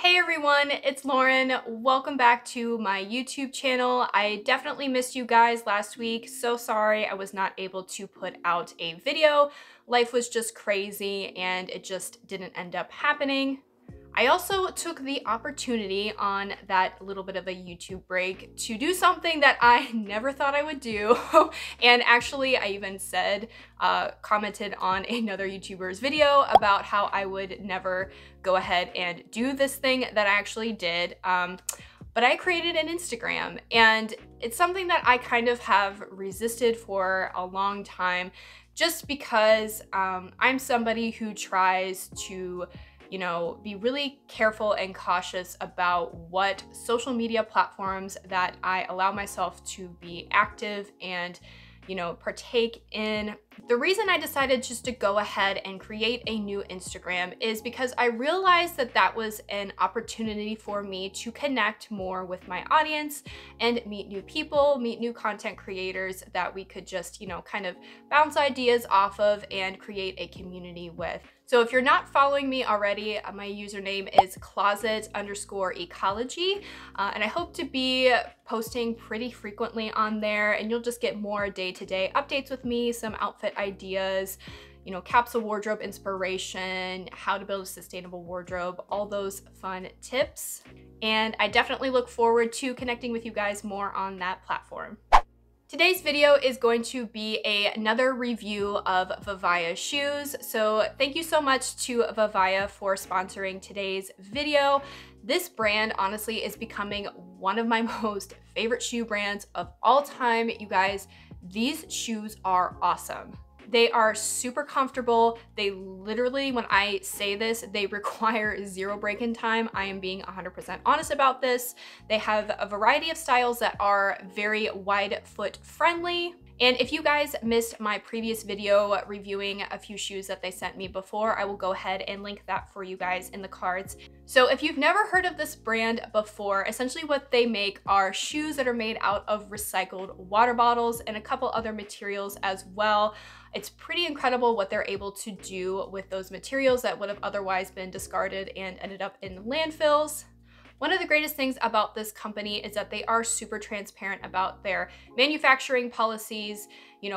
Hey everyone, it's Lauren. Welcome back to my YouTube channel. I definitely missed you guys last week. So sorry I was not able to put out a video. Life was just crazy and it just didn't end up happening. I also took the opportunity on that little bit of a YouTube break to do something that I never thought I would do. And actually, I even commented on another YouTuber's video about how I would never go ahead and do this thing that I actually did. But I created an Instagram, and it's something that I kind of have resisted for a long time just because I'm somebody who tries to be really careful and cautious about what social media platforms that I allow myself to be active and, partake in. The reason I decided just to go ahead and create a new Instagram is because I realized that that was an opportunity for me to connect more with my audience and meet new people, meet new content creators that we could just, kind of bounce ideas off of and create a community with. So if you're not following me already, my username is Closet_Ecology, and I hope to be posting pretty frequently on there, and you'll just get more day-to-day updates with me, some outfit ideas, capsule wardrobe inspiration, how to build a sustainable wardrobe, all those fun tips. And I definitely look forward to connecting with you guys more on that platform. Today's video is going to be another review of Vivaia shoes. So thank you so much to Vivaia for sponsoring today's video. This brand honestly is becoming one of my most favorite shoe brands of all time. You guys, these shoes are awesome. They are super comfortable. They literally, when I say this, they require zero break-in time. I am being 100% honest about this. They have a variety of styles that are very wide foot friendly. And if you guys missed my previous video reviewing a few shoes that they sent me before, I will go ahead and link that for you guys in the cards. So if you've never heard of this brand before, essentially what they make are shoes that are made out of recycled water bottles and a couple other materials as well. It's pretty incredible what they're able to do with those materials that would have otherwise been discarded and ended up in landfills. One of the greatest things about this company is that they are super transparent about their manufacturing policies,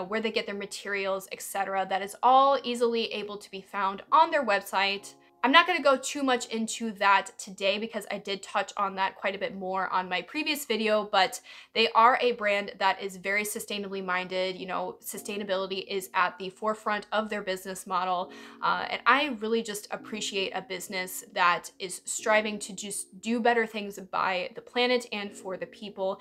where they get their materials, etc. That is all easily able to be found on their website. I'm not going to go too much into that today because I did touch on that quite a bit more on my previous video, but they are a brand that is very sustainably minded. Sustainability is at the forefront of their business model. And I really just appreciate a business that is striving to just do better things by the planet and for the people.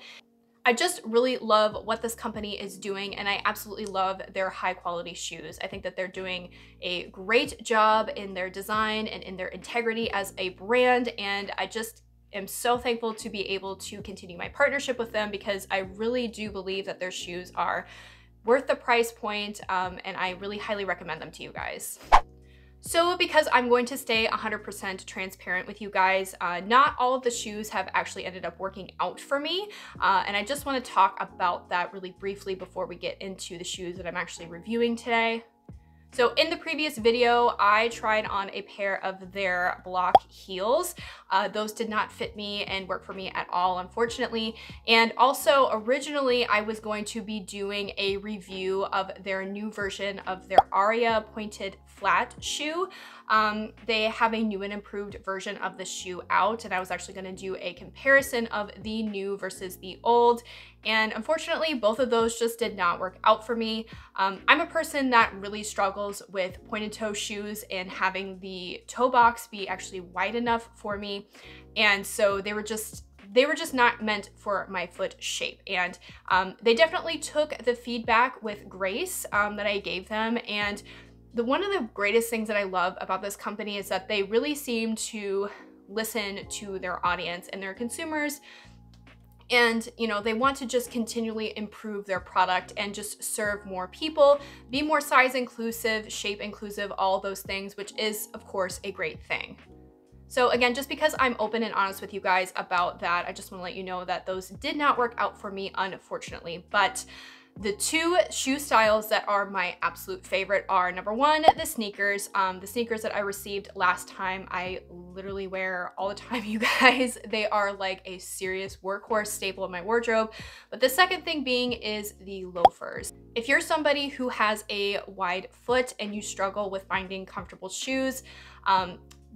I just really love what this company is doing, and I absolutely love their high quality shoes. I think that they're doing a great job in their design and in their integrity as a brand, and I just am so thankful to be able to continue my partnership with them because I really do believe that their shoes are worth the price point, and I really highly recommend them to you guys. So because I'm going to stay 100% transparent with you guys, not all of the shoes have actually ended up working out for me. And I just want to talk about that really briefly before we get into the shoes that I'm actually reviewing today. So in the previous video, I tried on a pair of their block heels. Those did not fit me and work for me at all, unfortunately. And also originally I was going to be doing a review of their new version of their Aria pointed flat shoe. They have a new and improved version of the shoe out, and I was actually going to do a comparison of the new versus the old. And unfortunately, both of those just did not work out for me. I'm a person that really struggles with pointed toe shoes and having the toe box be actually wide enough for me. And so they were just not meant for my foot shape. And they definitely took the feedback with grace that I gave them. And one of the greatest things that I love about this company is that they really seem to listen to their audience and their consumers. And, they want to just continually improve their product and just serve more people, be more size inclusive, shape inclusive, all those things, which is, of course, a great thing. So again, just because I'm open and honest with you guys about that, I just want to let you know that those did not work out for me, unfortunately. But The two shoe styles that are my absolute favorite are, number one, the sneakers. The sneakers that I received last time, I literally wear all the time, you guys. They are like a serious workhorse staple in my wardrobe. But the second thing being is the loafers. If you're somebody who has a wide foot and you struggle with finding comfortable shoes,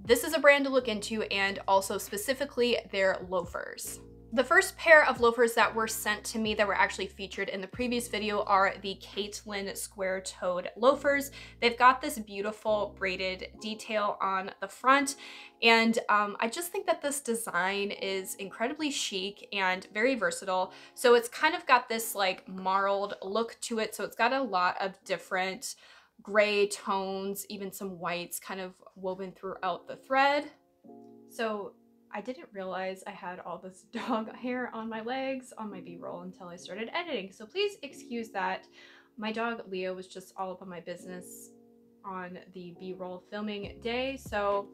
this is a brand to look into, and also specifically their loafers. The first pair of loafers that were sent to me that were actually featured in the previous video are the Caitlyn square-toed loafers. They've got this beautiful braided detail on the front, and I just think that this design is incredibly chic and very versatile. So it's kind of got this like marled look to it. So it's got a lot of different gray tones, even some whites kind of woven throughout the thread. So I didn't realize I had all this dog hair on my legs on my b-roll until I started editing. So please excuse that. My dog Leo was just all up on my business on the b-roll filming day. So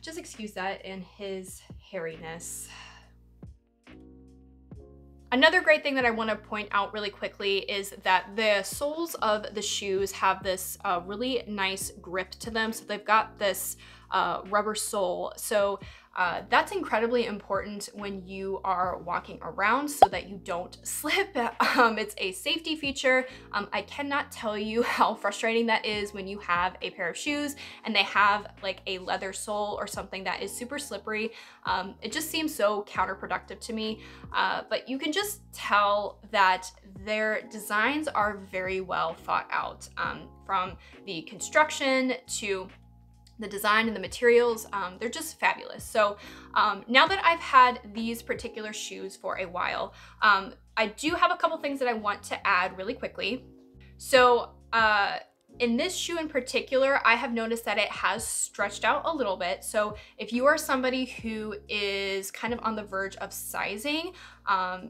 just excuse that and his hairiness. Another great thing that I want to point out really quickly is that the soles of the shoes have this really nice grip to them. So they've got this rubber sole. So that's incredibly important when you are walking around so that you don't slip. It's a safety feature. I cannot tell you how frustrating that is when you have a pair of shoes and they have like a leather sole or something that is super slippery. It just seems so counterproductive to me, but you can just tell that their designs are very well thought out, from the construction to the design and the materials. They're just fabulous. So now that I've had these particular shoes for a while, I do have a couple things that I want to add really quickly. So in this shoe in particular, I have noticed that it has stretched out a little bit. So if you are somebody who is kind of on the verge of sizing,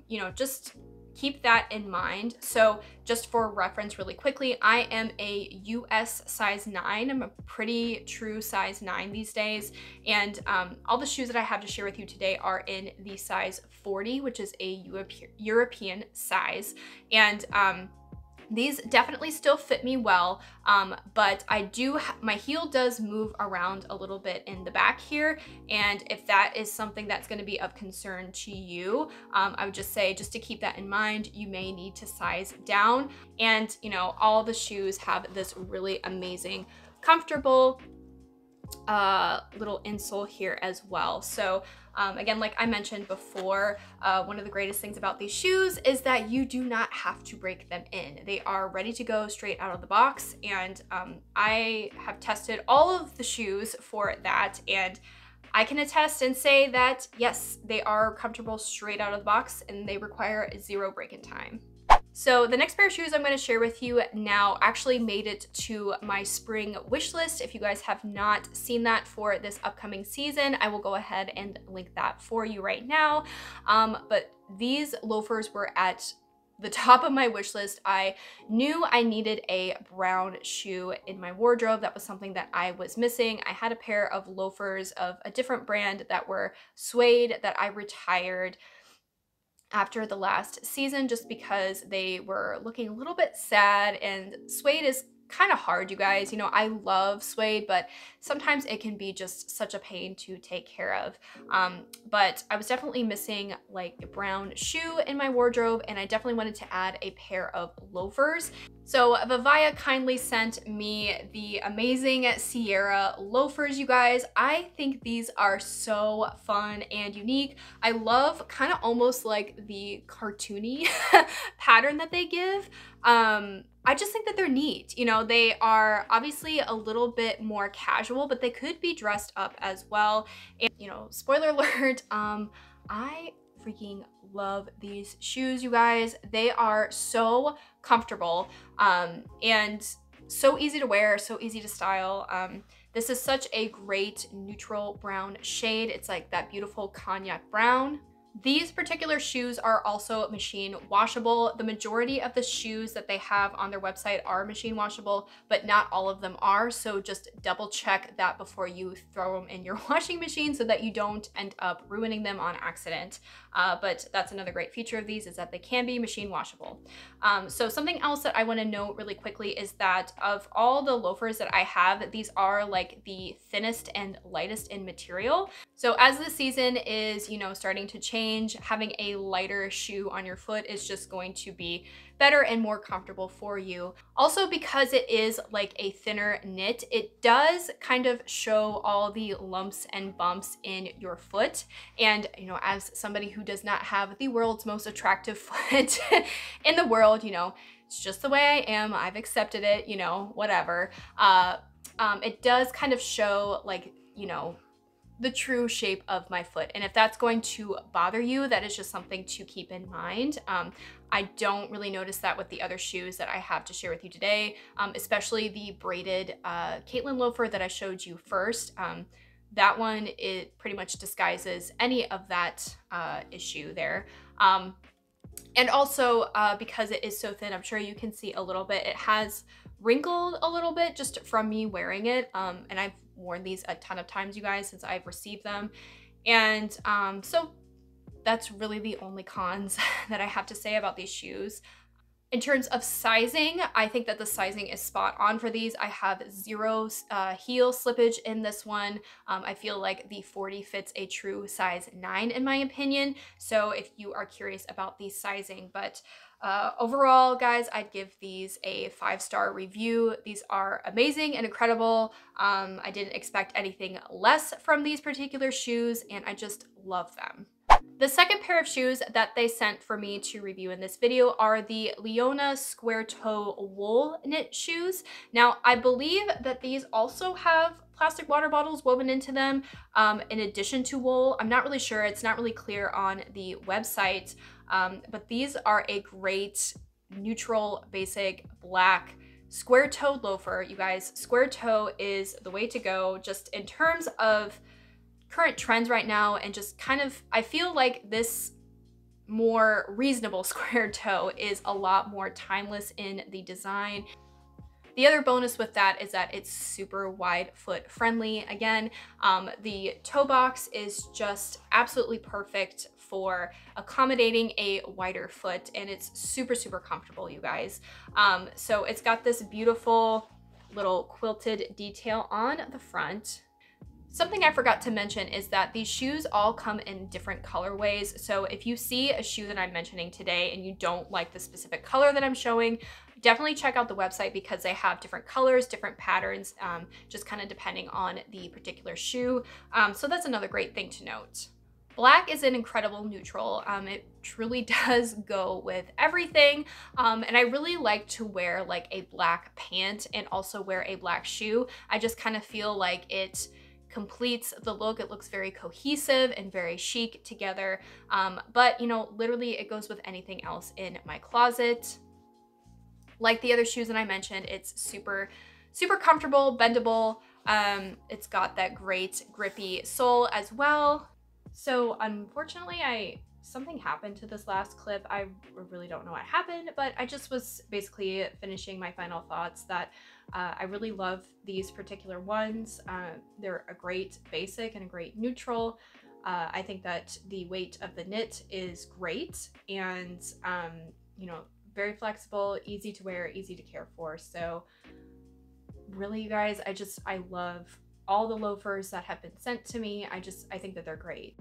you know, just keep that in mind. So just for reference really quickly, I am a US size 9. I'm a pretty true size 9 these days. And all the shoes that I have to share with you today are in the size 40, which is a European size. And these definitely still fit me well, but my heel does move around a little bit in the back here. And if that is something that's going to be of concern to you, I would just say, just to keep that in mind, you may need to size down. And, you know, all the shoes have this really amazing, comfortable little insole here as well. So again, like I mentioned before, one of the greatest things about these shoes is that you do not have to break them in. They are ready to go straight out of the box. And I have tested all of the shoes for that, and I can attest and say that yes, they are comfortable straight out of the box and they require 0 break-in time. So the next pair of shoes I'm going to share with you now actually made it to my spring wish list. If you guys have not seen that for this upcoming season, I will go ahead and link that for you right now. But these loafers were at the top of my wish list. I knew I needed a brown shoe in my wardrobe. That was something that I was missing. I had a pair of loafers of a different brand that were suede that I retired after the last season just because they were looking a little bit sad, and suede is kind of hard, you guys. You know, I love suede, but sometimes it can be just such a pain to take care of. But I was definitely missing like a brown shoe in my wardrobe, and I definitely wanted to add a pair of loafers. So Vivaia kindly sent me the amazing Sierra loafers, you guys. I think these are so fun and unique. I love kind of almost like the cartoony pattern that they give. I just think that they're neat. You know, they are obviously a little bit more casual, but they could be dressed up as well. And, you know, spoiler alert, I freaking love these shoes, you guys. They are so comfortable and so easy to wear, so easy to style. This is such a great neutral brown shade. It's like that beautiful cognac brown. These particular shoes are also machine washable. The majority of the shoes that they have on their website are machine washable, but not all of them are. So just double check that before you throw them in your washing machine so that you don't end up ruining them on accident. But that's another great feature of these, is that they can be machine washable. So something else that I want to note really quickly is that of all the loafers that I have, these are like the thinnest and lightest in material. So as the season is, you know, starting to change, having a lighter shoe on your foot is just going to be better and more comfortable for you. Also, because it is like a thinner knit, it does kind of show all the lumps and bumps in your foot. And, you know, as somebody who does not have the world's most attractive foot in the world, you know, it's just the way I am. I've accepted it, you know, whatever. It does kind of show, like, you know, the true shape of my foot. And if that's going to bother you, that is just something to keep in mind. I don't really notice that with the other shoes that I have to share with you today, especially the braided Caitlyn loafer that I showed you first. That one, it pretty much disguises any of that issue there. And also, because it is so thin, I'm sure you can see a little bit, it has wrinkled a little bit just from me wearing it. And I've worn these a ton of times, you guys, since I've received them. And so that's really the only cons that I have to say about these shoes. In terms of sizing, I think that the sizing is spot on for these. I have zero heel slippage in this one. I feel like the 40 fits a true size 9 in my opinion. So if you are curious about the sizing, but overall, guys, I'd give these a 5-star review. These are amazing and incredible. I didn't expect anything less from these particular shoes, and I just love them. The second pair of shoes that they sent for me to review in this video are the Leona square toe wool knit shoes. Now, I believe that these also have plastic water bottles woven into them in addition to wool. I'm not really sure. It's not really clear on the website, but these are a great neutral, basic, black square-toed loafer. You guys, square toe is the way to go just in terms of current trends right now, and just kind of, I feel like this more reasonable square toe is a lot more timeless in the design. The other bonus with that is that it's super wide foot friendly. Again, the toe box is just absolutely perfect for accommodating a wider foot, and it's super, super comfortable, you guys. So it's got this beautiful little quilted detail on the front. Something I forgot to mention is that these shoes all come in different colorways. So if you see a shoe that I'm mentioning today and you don't like the specific color that I'm showing, definitely check out the website because they have different colors, different patterns, just kind of depending on the particular shoe. So that's another great thing to note. Black is an incredible neutral. It truly does go with everything. And I really like to wear like a black pant and also wear a black shoe. I just kind of feel like it completes the look. It looks very cohesive and very chic together. But you know, literally it goes with anything else in my closet. Like the other shoes that I mentioned, it's super, super comfortable, bendable. It's got that great grippy sole as well. So unfortunately, something happened to this last clip. I really don't know what happened, but I just was basically finishing my final thoughts that I really love these particular ones. They're a great basic and a great neutral. I think that the weight of the knit is great, and you know, very flexible, easy to wear, easy to care for. So really, you guys, I love all the loafers that have been sent to me. I think that they're great.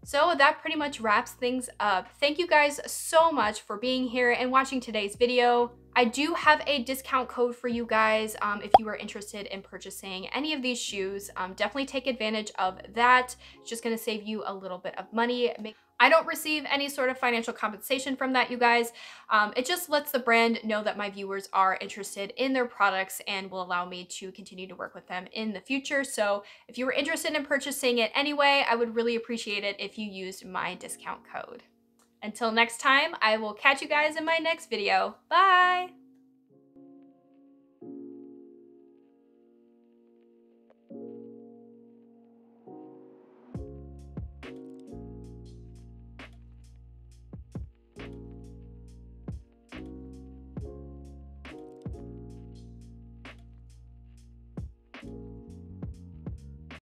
So that pretty much wraps things up. Thank you guys so much for being here and watching today's video. I do have a discount code for you guys if you are interested in purchasing any of these shoes. Definitely take advantage of that. It's just gonna save you a little bit of money. I don't receive any sort of financial compensation from that, you guys. It just lets the brand know that my viewers are interested in their products and will allow me to continue to work with them in the future. So if you were interested in purchasing it anyway, I would really appreciate it if you used my discount code. Until next time, I will catch you guys in my next video. Bye!